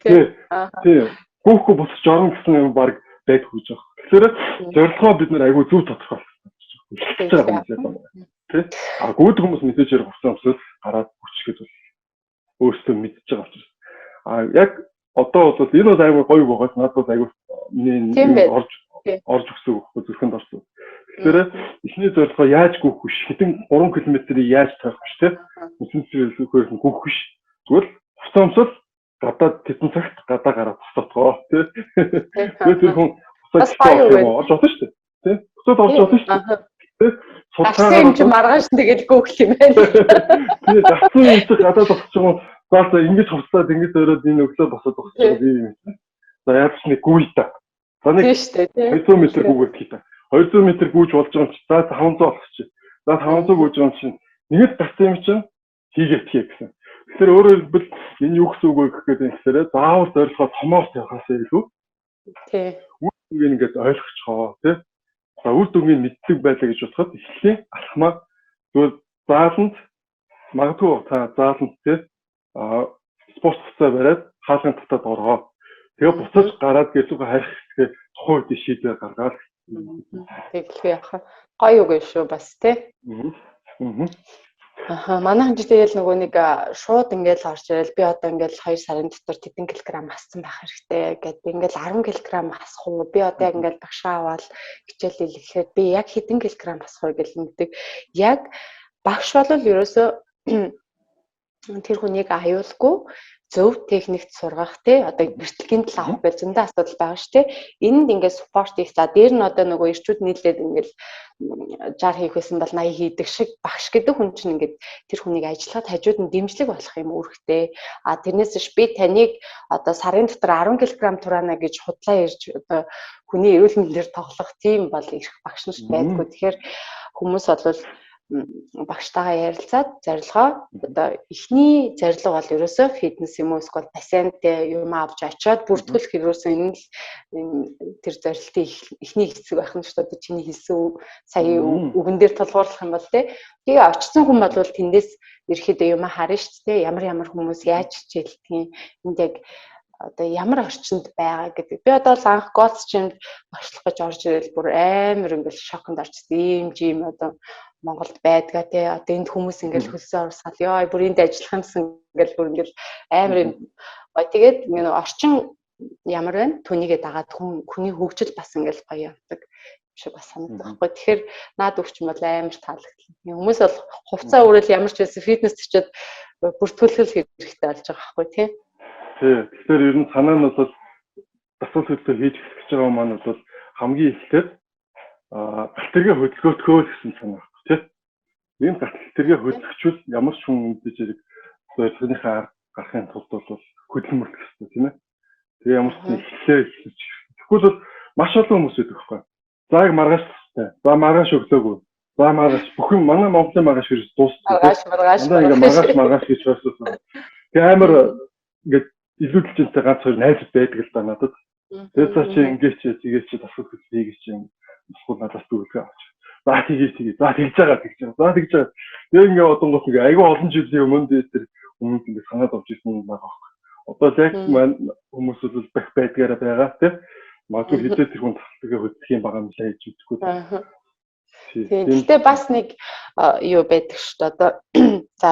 тий. Гүүхгүй босч орно гэсэн юм баг байдгүй гэж байна. Тэгэхээр зорилгоо бид нэр айгүй зөв тодорхойлох. Тий. Гүйдэг хүмүүс мэдээж хэрэг хувцас өмсөд гараад хүчгээд бол өөрсдөө мэдчихэж байгаа учраас яг одоо бол энэ бол айгүй гоё байгаа. Надад бол айгүй орж өгсөн байхгүй зүрхэнд орсон. Тэгэхээр эхний зорилгоо яаж гүйх биш хэдэн 3 км-ийг яаж тавих биш те. Үсэнцээр гүйх биш. Зүгээр хувцас өмсөл гадаад тэдэн цагт гадаа гараад тусдаггаа те. Тэгээд тэр хүн хувцас олж авах шүү дээ. Тэ. Хувцас олж авах шүү дээ. Судалгаа юм чи маргааш тэгэл гүйх юм байна. Тэгээд дагсан юм чи гадаад тусч юм. За ингэж хувцасаад ингэж өрөөд энэ өглөө босоод тусчих би юм. За яаж ч нэг гүйл та. За нэг 200 м гүйгээд хий та. 200 м гүйж болж байгаа юм чи за 500 болгочих. За 500 гүйж байгаа юм чи нэгэд тассан юм чинь хийгээд хий гэсэн. Тэгэхээр өөрөөр хэлбэл энэ юу гэсэн үг вэ гэхээр тэгэхээр заавал зорилгоо томоос явахаас илүү. Тий. Үр дүнгийн ингээд ойлгочихоо тий. За үр дүнгийн мэддэг байлаа гэж бодоход эхлэлийн алхмаа зөв зааланд магадгүй та зааланд тий спорт хувцас бариад хаалгын татаад оргоо. Тэгээ буцаж гараад гэлүүгээ харих хэсгээ тухайн үед шийдвэр гаргаад тэглэв яхаа. Гоё үг шүү бас тий. Манай хэмжээ тэгэл нөгөө нэг шууд ингээл орж ирэл би одоо ингээл 2 сарын дотор тэдэн килограмм хассан байх хэрэгтэй гэдэг ингээл 10 килограмм хасах уу би одоо яг ингээл багшаа аваад хичээл хийхэд би яг хэдэн килограмм хасах вэ гэж мэддэг. Яг багш бол ерөөсөө тэр хүнийг аюулгүй зөв техникт сургах тий одоо бэртлэгийн тал авах гэж зөндөө асуудал байгаа шүү тий. Энд ингээд спорт их за дээр нь одоо нөгөө ирчүүд нийлээд ингээд 60 хийх байсан бол 80 хийдэг шиг багш гэдэг хүн чинь ингээд тэр хүнийг ажиллахад хажууд нь дэмжлэг болох юм үүрэгтэй. Тэрнээс биш би таныг одоо сарын дотор 10 кг тураана гэж худлаа ирж одоо хүний эрүүл мэндээр тоглох тийм бол ирэх багш нар байдгүй. Тэгэхээр хүмүүс бол багштайгаа ярилцаад зорилгоо одоо эхний зорилго бол ерөөсөө фитнес юм уу эсвэл пациент юм авч очиод бүртгүүлэх ерөөсөө энэ л тэр зорилтын эхний хэсэг байх нь шүү дээ. Чиний хэлсэн сая үгэн дээр тулгуурлах юм бол тэгээ очсон хүн бол тэндээс ерөөхдөө юм харна шүү дээ. Ямар хүмүүс яаж хичээлдгийг энд яг одоо ямар орчинд байгаа гэдэг. Би одоо л анх голц чимд багшлах гэж орж ирэл бүр амар ингээл шоконд орчихсон. Ийм одоо Монголд байдгаа тий одоо энд хүмүүс ингээл хөлсөө урсгал ёо бүр энд ажиллах юмсан ингээл бүр ингээл амар юм. Тэгээд нэг орчин ямар байна? Түүнийгээ дагаад хүний хөгжил бас ингээл гоё явдаг шиг бас санагдах байхгүй. Тэгэхээр наад өвчин бол амар таалагдлаа. Хүмүүс бол хувцас өөрөөл ямар ч байсан фитнес төчөд бүртгүүлэх хэрэгтэй болж байгаа байхгүй тий. Тий. Тэгэхээр ер нь санаа нь бол дасгал хөдөлгөөн хийж эхлэх гэж байгаа маань бол хамгийн эхлээд галт тэрэг хөдөлгөөхөө гэсэн санаа. ийм гацл тэргээ хөдөлгчүүл ямар ч хүн мэдээж хэрэг зорилгынхаа арга гарахын тулд бол хөдөлмөрлөх хэрэгтэй тийм ээ. Тэгээ ямар ч ихлээ ихлэж. Тэгвэл бол маш олон хүмүүс байдаг байхгүй. За яг маргааш тастай. За маргааш өглөөгүй. За маргааш бүхэн манай Монголын маргааш гэж дуусна. Маргааш. Ингээ маргааш гэж байна. Тэгээ амар ингээд илүү дэлжинтэй ганц хоёр найз байдаг л да надад. Тэгээ цаа чи ингээ чи тэгээ чи тасгал хийгээ чи босгол надаас дүүлгээ авч. За тэгээ. За тэгж байгаа. За тэгж байгаа. Тэгээ ингээ одонгоос ингээ айгүй олон жилийн өмнө дээр хүмүүс ингээ санаад авч ирсэн байгаа байхгүй. Одоо яг маань хүмүүс бол байдгаараа байгаа тийм. Магадгүй хизээ тэр хүн тасгалгаа хөдөлгөх юм байгаа юм лээ гэж үзэхгүй. Тийм. Гэтэ бас нэг юу байдаг шүү дээ. Одоо за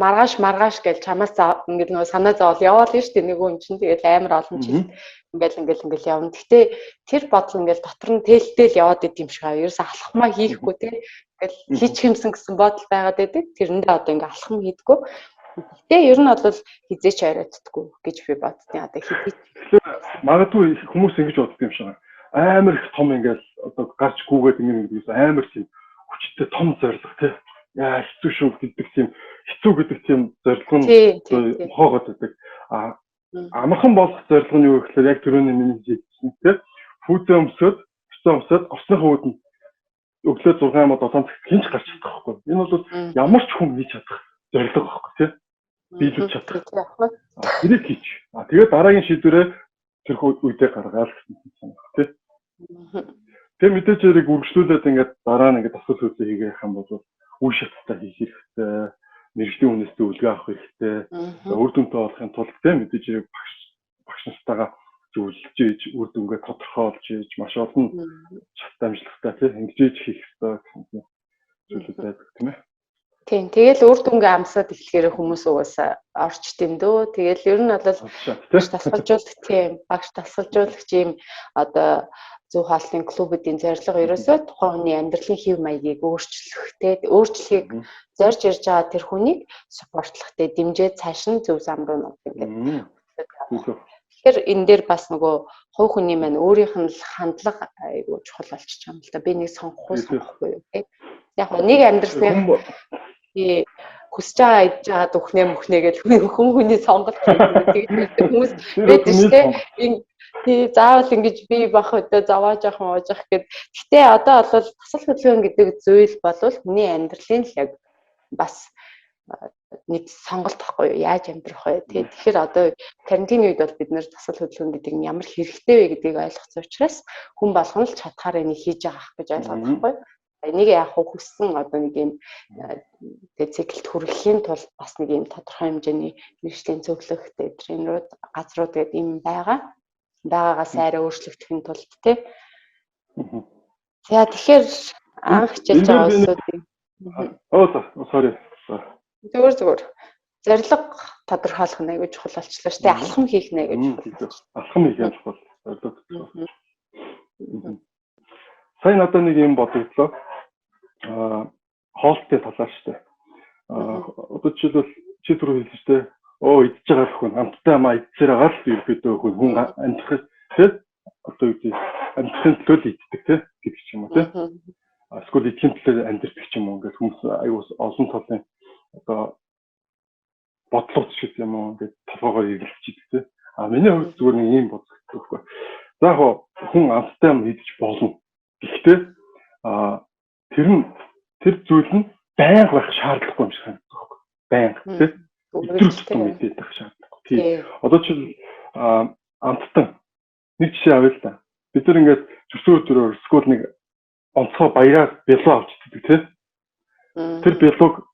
маргааш гэж чамаас ингээд нөгөө санаа зовол яваал нь шүү дээ. Нэг хүн чинь тэгээд амар олон жил ингээл явна. Гэтэ тэр бодол ингээл дотор нь тэлтэл яваад идэм шиг аа. Ерөөс алхмаа хийхгүй тийм. Ингээл хийчих юмсан гэсэн бодол байгаад байдаг. Тэрэндээ одоо ингээл алхам хийдэггүй. Гэтэ ер нь бол хизээч хариуцдаггүй гэж би боддیں۔ Одоо хизээч. Магадгүй хүмүүс ингэж боддог юм шиг аа. Амар их том ингээл одоо гарч гүгээд ингэдэг амар тийм хүчтэй том зорилго тийм. Яа хэцүү шүү гэдэг тийм хэцүү гэдэг тийм зорилго нь хоогоод байдаг. Амархан болох зорилго нь юу гэхээр яг түрүүний миний хэлсэн тийм фүүзээ өмсөд осныхоо үүдэн өглөө 6 мод 7 цагт хинч гарч чадах байхгүй. Энэ бол ямар ч хүн хийж чадах зорилго байхгүй тийм. Биелүүлж чадах. Тэрийг хийч. Тэгээд дараагийн шийдвэрээ тэр үедээ гаргаад гэсэн юм байна тийм. Тэгээ мэдээж хэрэг үргэлжлүүлээд ингээд дараа нь ингээд тасгал хөдлөө хийгэх юм бол үе шаттай хийх хэрэгтэй, мэрэгжлийн үнэстэй үлгээ авах хэрэгтэй, үр дүнтэй болохын тулд тийм мэдээж хэрэг багш нартайгаа зөвлөж ийж үр дүнгээ тодорхойлж ийж маш олон шат амжилттай тийм ингэж хийх хэрэгтэй гэсэн зүйлүүд байдаг тийм ээ. Тийм. Тэгэл үр дүнгээ амсаад эхлэхээр хүмүүс угаасаа орчт юм дөө. Тэгэл ер нь бол багш тасгалжуулагч юм одоо зөв хаалтын клубүүдийн зорилго ерөөсөө тухайн хүний амьдралын хэв маягийг өөрчлөхийг зорж ирж байгаа тэр хүнийг суппортлохтэй дэмжиж цааш нь зөв зам руу нуух гэдэг. Тэгэхээр энэ дээр бас нөгөө хувь хүний маань өөрийнх нь хандлага айгуу чухал болчих юм л да. Би нэг сонгохгүй юу тийм. Яг нэг амьдралын хүсэж байгаа идж байгаа дөхнөө мөхнөө гэж хүний сонголт гэдэг хүмүүс байдаг шүү дээ. Тий заавал ингэж би бах өдөө зовоож явах мууж явах гэд. Гэтэ одоо бол тасал хөдөлгөөн гэдэг зүйл болвол хүний амьдралын л яг бас нэг сонголт байхгүй юу? Яаж амьдрах вэ? Тэгэхээр одоо карантины үед бол бид нэр тасал хөдөлгөөн гэдэг нь ямар хэрэгтэй вэ гэдгийг ойлгосон учраас хүн болгон л чадхаар энийг хийж байгаа гэж ойлгоод байхгүй юу? Энийг яг хүссэн одоо нэг юм циклд хүрэхийн тулд бас нэг юм тодорхой хэмжээний мэргэжлийн зөвлөх тренерүүд газрууд гэдэг юм байгаагаас арай өөрчлөгдөхийн тулд тий. За тэгэхээр анх хичээлж байгаа улсуудын sorry. Зүгээр. Зорилго тодорхойлох нь аягүй чухал болчихлоо шүү дээ. Алхам хийх нь аягүй чухал. Алхам хийх нь чухал. Сайн надад нэг юм бодогдлоо. Хоолтын талаар шүү дээ. Одоо жишээлбэл чи түрүү хэлсэн шүү дээ. Идж байгаа хүн хамттай идсээр байгаа л ерөөдөө хүн амьдрах тийм одоо юу амьдрахын төлөө иддэг тийм гэдэг ч юм уу тийм. Эсвэл эдгээр төлөө амьдрэх ч юм уу ингээд хүмүүс аюул олон талын одоо бодлогоч гэдэг юм уу ингээд толгоогоо эргэлзэж тийм. Миний хувьд зүгээр нэг юм боддог байхгүй. За яг хүн амттай идэж болно. Гэхдээ тэр зүйл нь байнга байх шаардлагагүй юм шиг санагддаг байхгүй. Байнга тийм. Өдрөстөн мэдээд байх шаардлагагүй. Тийм. Одоо чи амттан нэг жишээ авъя л да. Бид нар ингээд зүсүү өдрөөр скул нэг онцгой баяраар бэлуу авч иддэг тийм. Тэр бэлууг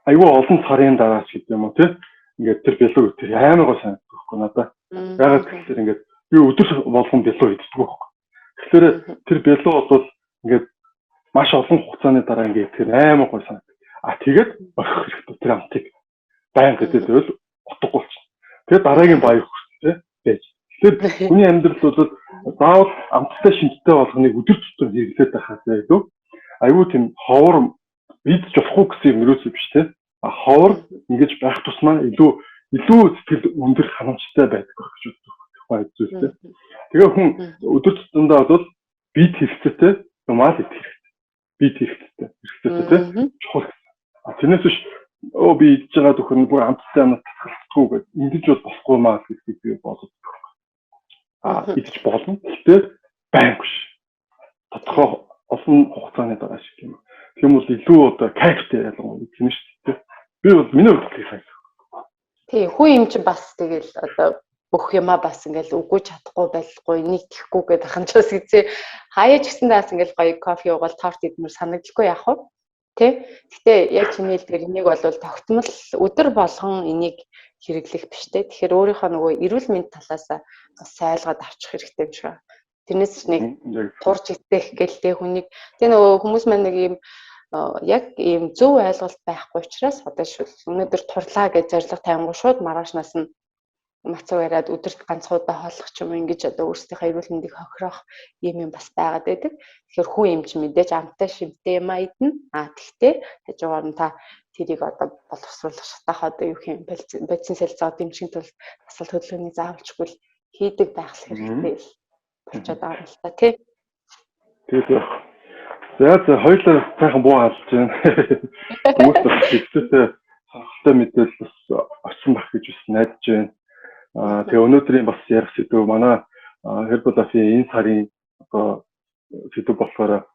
аюу олон сарын дараа ч гэдэг юм уу тийм. Ингээд тэр бэлуу тэр амар гоо санагддаг байхгүй надаа. Ягаад гэвэл ингээд би өдөр болгон бэлуу иддэг байхгүй. Тэгэхээр тэр бэлуу бол ингээд маш олон хугацааны дараа ингээд тэр амар гоо санагддаг. Тэгээд орхих хэрэгтэй тэр амтыг байнга гэдэл утгагүй болчихно. Тэгээд дараагийн баяр хүртэл байж. Тэгэхээр хүний амьдрал бол заавал амттай шинжтэй болгоныг өдөр тутмын хэрэглээд байхаас илүү аюу тийм ховор бидж болохгүй гэсэн юм ерөөсөө биш тийм. Ховор ингэж байх тусмаа илүү сэтгэл өндөр ханамжтай байдаг гэж боддог. Тухайн зүйлтэй. Тэгээ хүн өдөр тутмдаа бол бид хэрэгцээтэй юмаа идэх хэрэгтэй. Бид хэрэгтэй. хэрэгтэй чухал. Тэрнээс биш би идж байгаа төхөр бүр амттай амт татгалзахгүй гэж ингэж бол болохгүй маа гэдгийг би бодод. Идэж болно. Гэхдээ байнг биш. Тодорхой олон хугацааны дараа шиг юм. Тийм бол илүү одоо кайфтай ялангуяа тийм шүү дээ. Би бол миний хувьд тийм сайн. Тий, хүн юм чи бас тэгэл одоо бүх юмаа бас ингээл үгүй чадахгүй байхгүй энийг тийхгүй гэдэг ханчаас үзээ хаяаж гисэн даас ингээл гоё кофе уугаад торт идмэр санагдaltaгүй яах вэ? Тэ? Гэтэ яг чиний хэлдгээр энийг бол тогтмол өдөр болгон энийг хэрэглэх биш тэ. Тэгэхээр өөрийнхөө нөгөө эрүүл мэнд талаас бас сайлгаад авчих хэрэгтэй юм шиг. Тэрнээс нэг турж идэх гэлтэй хүнийг тэ нөгөө хүмүүс маань нэг юм яг ийм зөв ойлголт байхгүй учраас одоо өнөөдөр турлаа гэж зориг тавингуу шууд маргаашнаас нь мацуу яриад өдөрт ганцхуудаа хооллох ч юм ингэж одоо өөрсдийнхөө эрүүл мэндийг хохирох юм бас байгаад байдаг. Тэгэхээр хүн эмч мэдээж амттай шимтэй юм идэнэ. Тэгтээ хажуугаар нь та тэрийг одоо боловсруулах шатаах одоо юу юм бодисын солилцоо дэмжихийн тулд асал хөдөлгөөний заавалчгүй хийдэг байх хэрэгтэй л болчиход байгаа юм л та тий. Тэгээд за хоёулаа сайхан буу хаалж байна. Хүмүүс бас хэвчээсээ сонирхолтой мэдээлэл бас очсон байх гэж бас найдаж байна. Тэгээ өнөөдрийн бас ярих сэдв манай Herbal-ийн энэ сарын одоо сэдв болохоор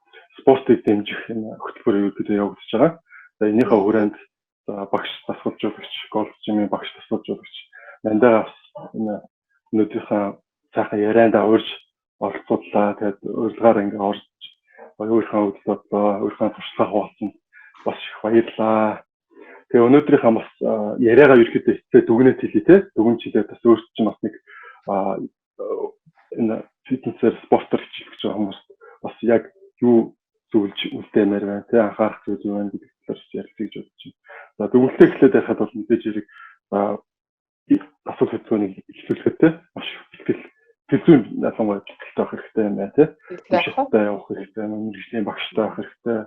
спортыг дэмжих энэ хөтөлбөр явагдаж байгаа. За энийхээ хүрээнд багш тасгалжуулагч, голф жимийн багш тасгалжуулагч Нандаа энэ өнөөдрийнхээ сайхан ярианда урьж оролцууллаа. Тэгээд урилгаар ингээ орж өөрийнхөө хөдөлгөөд өөрийнхөө туршлага хуваалцсан бас их баярлалаа. Тэгээ өнөөдрийнхээ бас яриагаа ерөөхдөө эцээ дүгнэж хэлье те. Дүгнж хэлээд бас өөрт чинь бас нэг энэ фитнесээр спортоор хичээлж байгаа хүмүүс бас яг юу зөвлөж үлдээмээр байна те. Анхаарах зүйл юу байна гэдэг талаар ярих гэж бодож байна. За дүгнэлтээ эхлээд ярихад бол мэдээж хэрэг асуулт хөдөлгөөнийг эхлүүлэхэд те маш их физүүн ялангуяа сэтгэлтэй байх хэрэгтэй юм байна тий. Шаттай явах хэрэгтэй, мэргэжлийн багштай байх хэрэгтэй.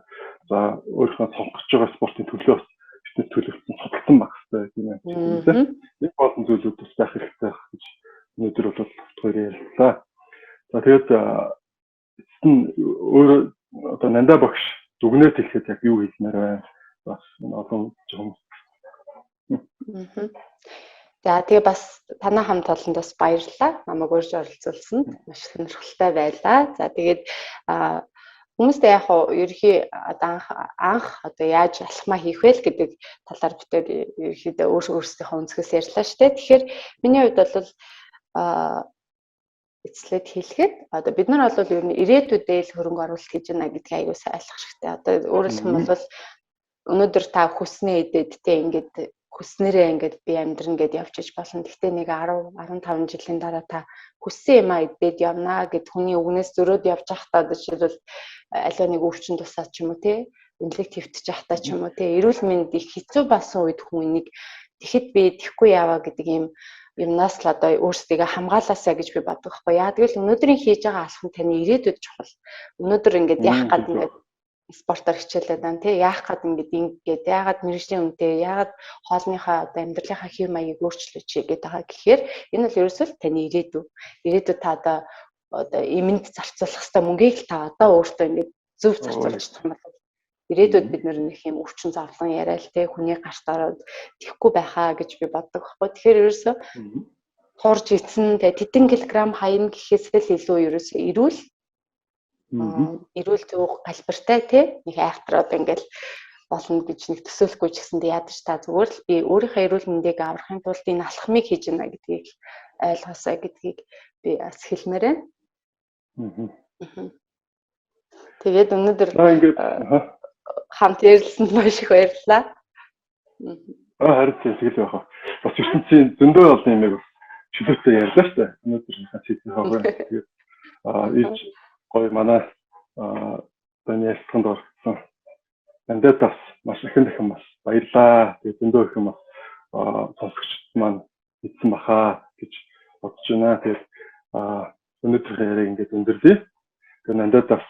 За өөрийнхөө сонгож байгаа спортын төлөөс фитнес төлөвлөсөн судалсан байх хэрэгтэй тийм ээ. Нэг болон зүйлүүд бас байх хэрэгтэй гэж өнөөдөр бол хоёр ярьлаа. За тэгээд эцэст нь өөр одоо Нандаа багш дүгнэлт хэлэхэд яг юу хэлмээр байна? Бас олон хүмүүс. За тэгээ бас танай хамт олонд бас баярлалаа. Намайг урьж оролцуулсанд маш сонирхолтой байлаа. За тэгээд хүмүүстэй яг ерөнхий анх одоо яаж алхмаа хийх вэ гэдэг талаар битээр ерөнхийдөө өөрсдийнхөө өнцгөөс ярьлаа шүү дээ. Тэгэхээр миний хувьд бол эцлээд хэлэхэд одоо бид нар бол ер нь ирээдүйдээ л хөрөнгө оруулалт хийж байна гэдгийг аягүй сайн ойлгох хэрэгтэй. Одоо өөрөөр хэлбэл өнөөдөр та хүснээ идээд те ингээд хүснээрээ ингээд би амьдрын гэд явж иж болно. Гэхдээ нэг 10 15 жилийн дараа та хүссэн юмаа идээд явнаа гэд хүний үгнээс зөрөөд явж байхдаа жишээлбэл аливаа нэг өвчин тусаад ч юм уу те инлект твтж байхдаа ч юм уу те эрүүл мэнд их хэцүү болсон үед хүн нэг тэгэхэд би тэхгүй яваа гэдэг юмнаас л одоо өөрсдийгөө хамгаалаасаа гэж би боддог байхгүй. Яа тэгэл өнөөдрийн хийж байгаа алхам таны ирээдүйд чухал. Өнөөдөр ингээд яах гээд ингээд спортоор хичээлээд байна тий яах гээд ингээд яагаад мэрэгжлийн үнэтэй яагаад хоолныхаа одоо амьдралынхаа хэв маягийг өөрчлөөч гэдэг байгаа гэхээр энэ бол ерөөсөө таны ирээдүйд та одоо эмэнд зарцуулах хэвээр мөнгийг л та одоо өөртөө ингээд зөв зарцуулж чадах юм бол ирээдүйд бид нэг юм өвчин зарлан яриад тий хүний гарт ороод тэхгүй байхаа гэж би боддог байхгүй. Тэгэхээр ерөөсөө хурж ицэн тэдэн килограмм хаяна гэхээс л илүү ерөөсөө эрүүл зөв галбартай тий нэг айхтраад ингээл болно гэж нэг төсөөлөхгүй ч гэсэндээ ядаж та зүгээр л би өөрийнхөө эрүүл мэндийг аврахын тулд энэ алхмыг хийж байна гэдгийг ойлгосоо гэдгийг би бас хэлмээр байна. Тэгээд өнөөдөр хамт ярилцсанд маш их баярлалаа. Харин тэгэл яах вэ? Бас ертөнцийн зөндөө олон юмыг чөлөөтэй ярьлаа шүү дээ. Өнөөдөр хэсэг хавар. Тэгээд ич гоё манай таны ялцханд орсон. Нандаас маш их дахин бас баярлаа. Тэгээд зөндөө их юм сонсогчд маань мэдсэн баха гэж бодож байна. Тэгээд өнөөдөр яриаг ингээд өндөрлөе. Тэгээд Нандаас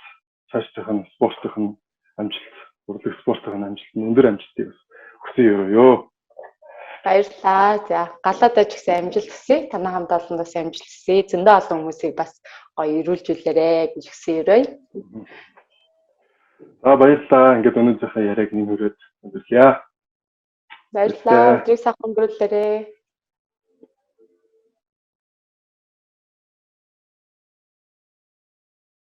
цаашдын спортын амжилт, урлаг спортын амжилт, өндөр амжилтыг хүсье ёо. Баярлалаа. За галаадаа ч гэсэн амжилт хүсье. Танай хамт олонд бас амжилт хүсье. Зөндөө олон хүмүүсийг бас гоё ирүүлжүүлээрэ гэж хүсье ёо. За баярлалаа. Ингээд өнөөдрийнхээ яриаг нэмэрээд өндөрлөе. Баярлалаа. Өдрийг сайхан өнгөрүүлээрэй.